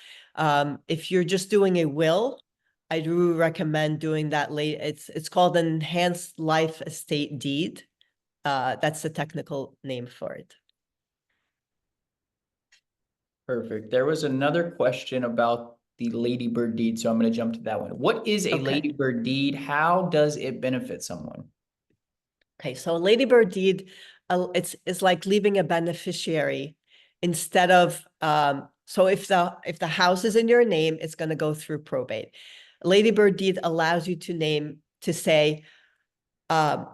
if you're just doing a will, I do recommend doing that it's called an enhanced life estate deed. That's the technical name for it. Perfect. There was another question about the ladybird deed, so I'm going to jump to that one. What is a Okay. ladybird deed? How does it benefit someone? Okay, so a ladybird deed, it's like leaving a beneficiary instead of so if the house is in your name, it's going to go through probate. A ladybird deed allows you to say, I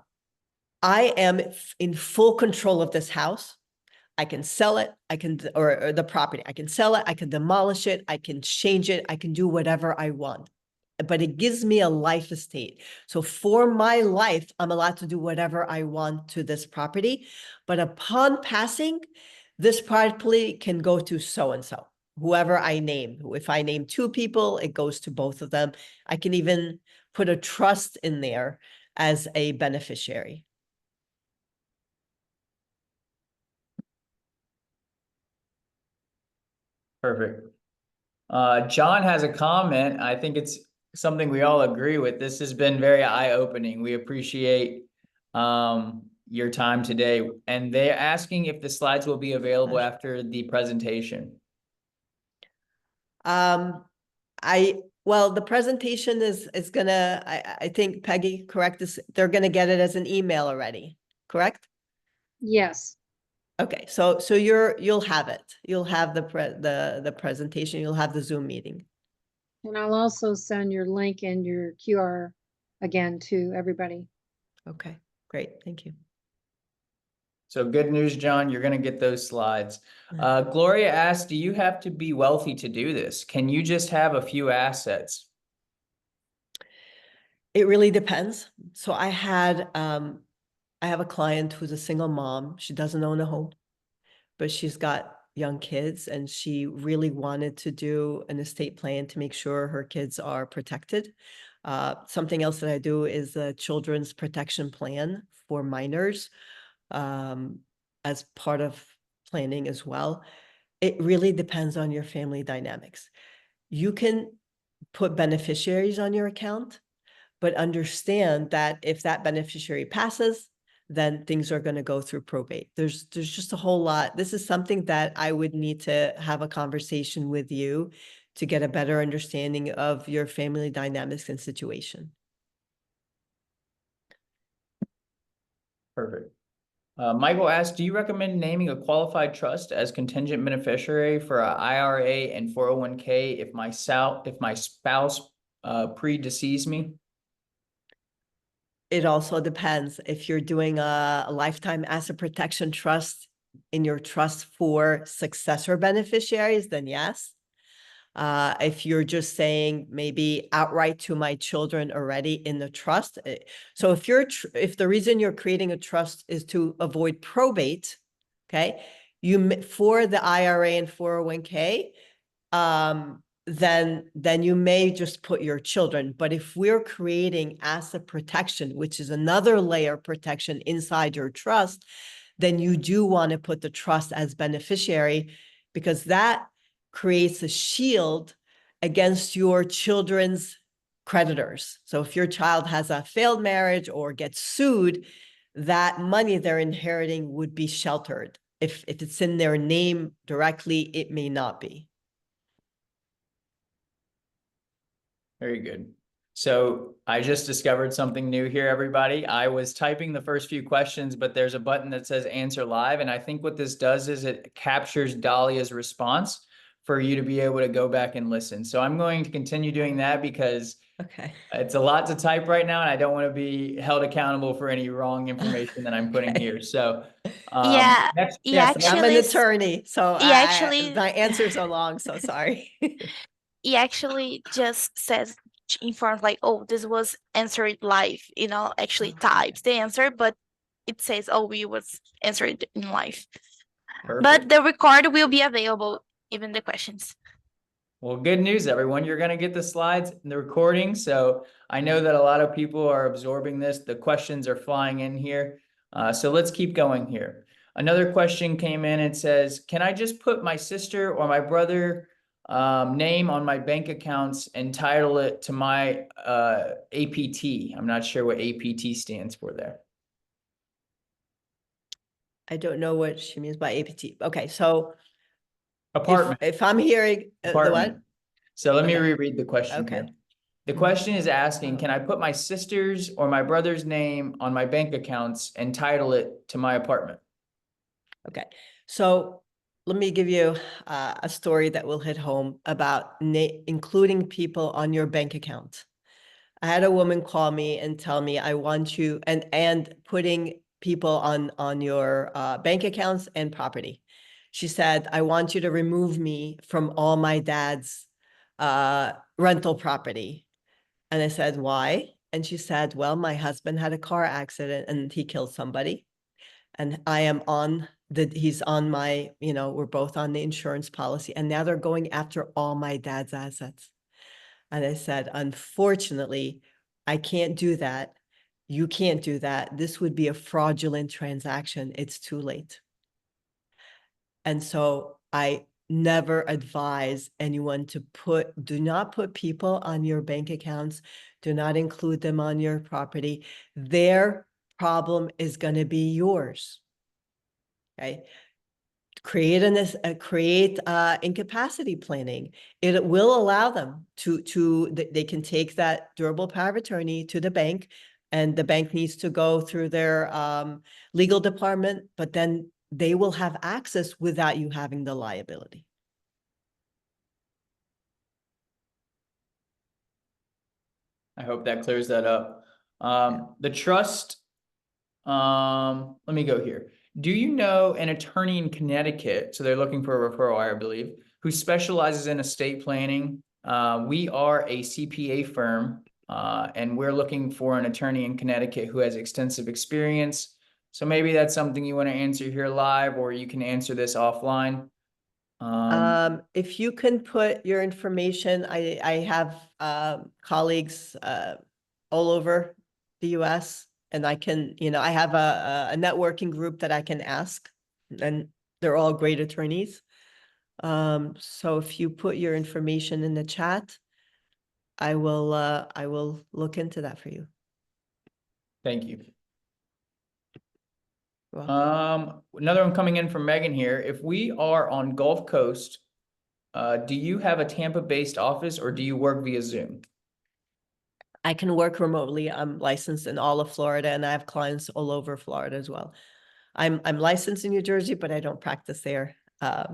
am in full control of this house. I can sell it, or the property, I can sell it, I can demolish it, I can change it, I can do whatever I want. But it gives me a life estate. So for my life, I'm allowed to do whatever I want to this property. But upon passing, this property can go to so-and-so, whoever I name. If I name 2 people, it goes to both of them. I can even put a trust in there as a beneficiary. Perfect. John has a comment. I think it's something we all agree with. This has been very eye-opening. We appreciate your time today. And they're asking if the slides will be available after the presentation. Well, the presentation is gonna, I think Peggy, correct, they're gonna get it as an email already, correct? Yes. Okay, so you'll have it. You'll have the presentation, you'll have the Zoom meeting. And I'll also send your link and your QR again to everybody. Okay, great, thank you. So good news, John, you're going to get those slides. Gloria asked, do you have to be wealthy to do this? Can you just have a few assets? It really depends. So I have a client who's a single mom. She doesn't own a home, but she's got young kids, and she really wanted to do an estate plan to make sure her kids are protected. Something else that I do is a children's protection plan for minors as part of planning as well. It really depends on your family dynamics. You can put beneficiaries on your account, but understand that if that beneficiary passes, then things are going to go through probate. There's just a whole lot. This is something that I would need to have a conversation with you to get a better understanding of your family dynamics and situation. Perfect. Michael asked, do you recommend naming a qualified trust as contingent beneficiary for an IRA and 401k if my spouse predeceased me? It also depends. If you're doing a lifetime asset protection trust in your trust for successor beneficiaries, then yes. If you're just saying maybe outright to my children already in the trust. So if the reason you're creating a trust is to avoid probate, okay, for the IRA and 401k, then you may just put your children. But if we're creating asset protection, which is another layer of protection inside your trust, then you do want to put the trust as beneficiary, because that creates a shield against your children's creditors. So if your child has a failed marriage or gets sued, that money they're inheriting would be sheltered. If it's in their name directly, it may not be. Very good. So I just discovered something new here, everybody. I was typing the first few questions, but there's a button that says answer live. And I think what this does is it captures Dalia's response for you to be able to go back and listen. So I'm going to continue doing that because Okay. it's a lot to type right now, and I don't want to be held accountable for any wrong information that I'm putting Okay. here. So Yeah, next, he yes, I'm an actually attorney, so he actually my answers are long, so sorry. he actually just says in front like, oh, this was answered live, actually types the answer, but it says, oh, we was answered in live. But perfect. the record will be available, even the questions. Well, good news, everyone. You're going to get the slides and the recording. So I know that a lot of people are absorbing this. The questions are flying in here. So let's keep going here. Another question came in. It says, can I just put my sister or my brother name on my bank accounts and title it to my APT? I'm not sure what APT stands for there. I don't know what she means by APT. Okay, so Apartment. if I'm hearing the what? Apartment. So let me Okay. reread the question here. Okay. The question is asking, can I put my sister's or my brother's name on my bank accounts and title it to my apartment? Okay, so let me give you a story that will hit home about including people on your bank account. I had a woman call me and tell me, I want you, and putting people on your bank accounts and property. She said, I want you to remove me from all my dad's rental property. And I said, why? And she said, well, my husband had a car accident and he killed somebody. And I am on he's on my, we're both on the insurance policy. And now they're going after all my dad's assets. And I said, unfortunately, I can't do that. You can't do that. This would be a fraudulent transaction. It's too late. And so I never advise anyone to do not put people on your bank accounts. Do not include them on your property. Their problem is going to be yours. Okay. Create incapacity planning. It will allow them they can take that durable power of attorney to the bank, and the bank needs to go through their legal department, but then they will have access without you having the liability. I hope that clears that up. The trust, let me go here. Do you know an attorney in Connecticut? So they're looking for a referral, I believe, who specializes in estate planning. We are a CPA firm, and we're looking for an attorney in Connecticut who has extensive experience. So maybe that's something you want to answer here live, or you can answer this offline. If you can put your information, I have colleagues all over the US, and I can, I have a networking group that I can ask, and they're all great attorneys. So if you put your information in the chat, I will look into that for you. Thank you. You're welcome. Another one coming in from Megan here. If we are on Gulf Coast, do you have a Tampa-based office or do you work via Zoom? I can work remotely. I'm licensed in all of Florida, and I have clients all over Florida as well. I'm licensed in New Jersey, but I don't practice there. I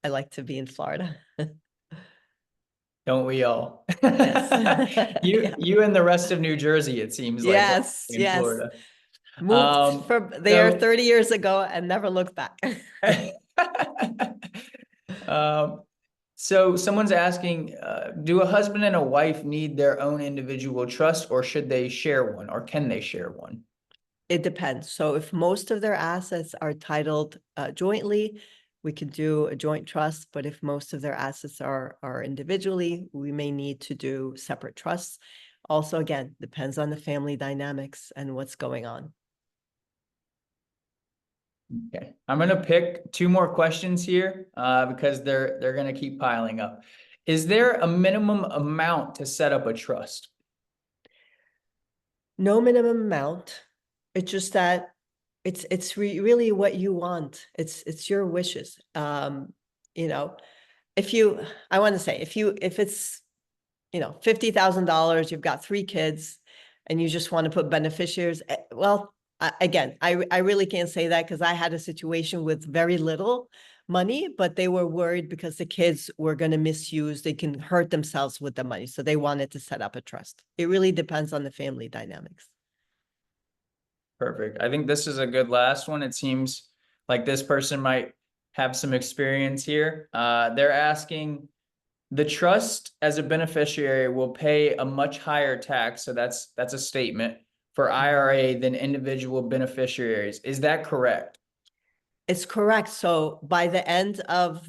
like to be in Florida. Don't we all? Yes. You and the rest of New Jersey, it seems like. Yes, In yes. Florida. Moved from there so- 30 years ago and never looked back. So someone's asking, do a husband and a wife need their own individual trust, or should they share one, or can they share one? It depends. So if most of their assets are titled jointly, we could do a joint trust. But if most of their assets are individually, we may need to do separate trusts. Also, again, depends on the family dynamics and what's going on. Okay, I'm gonna pick two more questions here because they're gonna keep piling up. Is there a minimum amount to set up a trust? No minimum amount. It's just that it's really what you want. It's your wishes. I want to say if $50,000, you've got 3 kids, and you just want to put beneficiaries, well, again, I really can't say that because I had a situation with very little money, but they were worried because the kids were going to misuse, they can hurt themselves with the money. So they wanted to set up a trust. It really depends on the family dynamics. Perfect. I think this is a good last one. It seems like this person might have some experience here. They're asking, the trust as a beneficiary will pay a much higher tax, so that's a statement, for IRA than individual beneficiaries. Is that correct? It's correct. So by the end of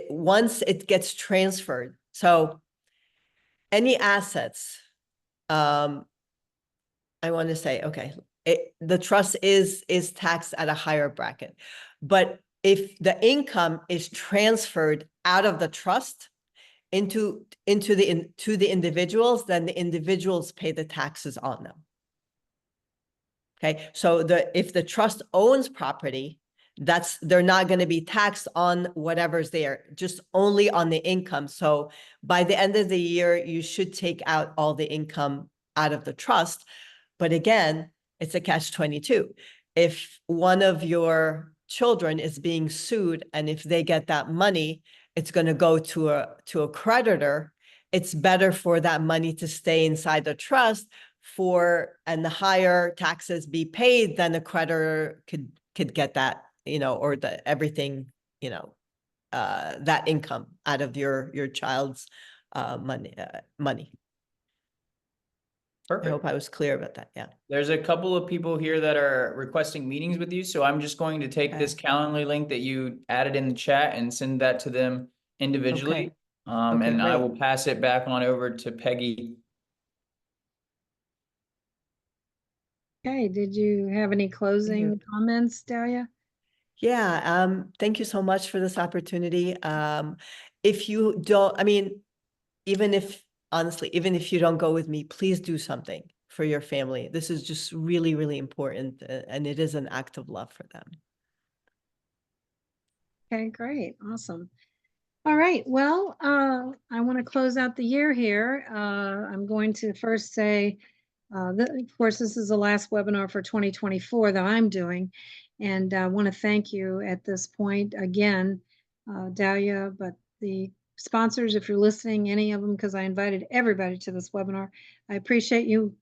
once it gets transferred, so any assets, I want to say, okay, the trust is taxed at a higher bracket, but if the income is transferred out of the trust to the individuals, then the individuals pay the taxes on them. Okay, so if the trust owns property, they're not going to be taxed on whatever's there, just only on the income. So by the end of the year, you should take out all the income out of the trust. But again, it's a catch-22. If one of your children is being sued, and if they get that money, it's going to go to a creditor. It's better for that money to stay inside the trust and the higher taxes be paid, then the creditor could get that, or everything, that income out of your child's money. Perfect. I hope I was clear about that. Yeah. There's a couple of people here that are requesting meetings with you, so I'm just going to take this Calendly link that you added in the chat and send that to them individually. Okay. And I great. will pass it back on over to Peggy. Okay, did you have any closing comments, Dalia? Yeah, thank you so much for this opportunity. If you don't, honestly, even if you don't go with me, please do something for your family. This is just really, really important, and it is an act of love for them. Okay, great, awesome. All right, well, I want to close out the year here. I'm going to first say, of course, this is the last webinar for 2024 that I'm doing. And I want to thank you at this point again, Dalia, but the sponsors, if you're listening, any of them, because I invited everybody to this webinar. I appreciate you.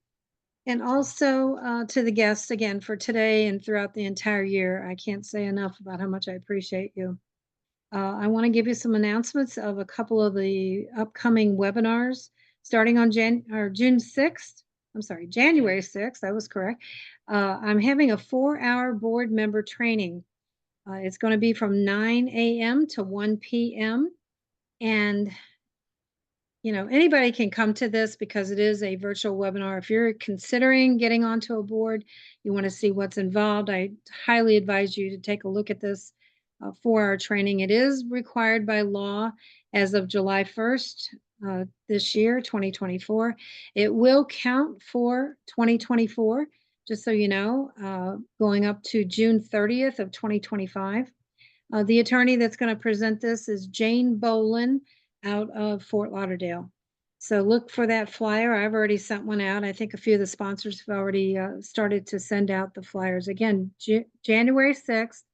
And also to the guests again for today and throughout the entire year. I can't say enough about how much I appreciate you. I want to give you some announcements of a couple of the upcoming webinars starting on June 6th. I'm sorry, January 6th, I was correct. I'm having a 4-hour board member training. It's going to be from 9 a.m. to 1 p.m. And, anybody can come to this because it is a virtual webinar. If you're considering getting onto a board, you want to see what's involved, I highly advise you to take a look at this 4-hour training. It is required by law as of July 1st. This year, 2024. It will count for 2024, just so you know, going up to June 30th of 2025. The attorney that's going to present this is Jane Bolin out of Fort Lauderdale. So look for that flyer. I've already sent one out. I think a few of the sponsors have already started to send out the flyers. Again, January 6th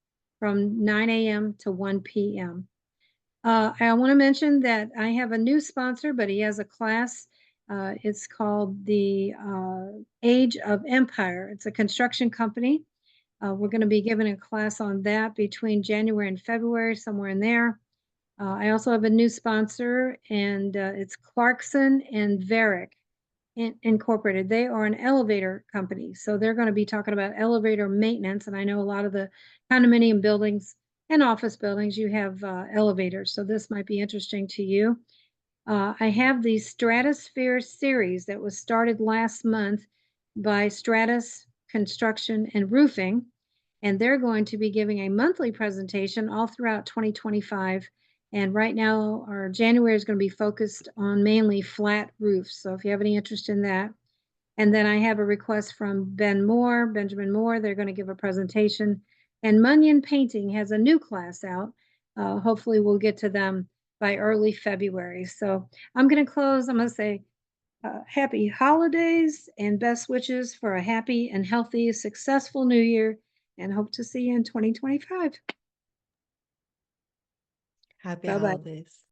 from 9 a.m. to 1 p.m. I want to mention that I have a new sponsor, but he has a class. It's called the Age of Empire. It's a construction company. We're going to be giving a class on that between January and February, somewhere in there. I also have a new sponsor, and it's Clarkson and Varick Incorporated. They are an elevator company. So they're going to be talking about elevator maintenance. And I know a lot of the condominium buildings and office buildings, you have elevators. So this might be interesting to you. I have the Stratosphere series that was started last month by Stratus Construction and Roofing. And they're going to be giving a monthly presentation all throughout 2025. And right now, our January is going to be focused on mainly flat roofs. So if you have any interest in that. And then I have a request from Benjamin Moore. They're going to give a presentation. And Munyon Painting has a new class out. Hopefully we'll get to them by early February. So I'm going to close. I'm going to say happy holidays and best wishes for a happy and healthy, successful new year, and hope to see you in 2025. Happy Bye-bye. holidays.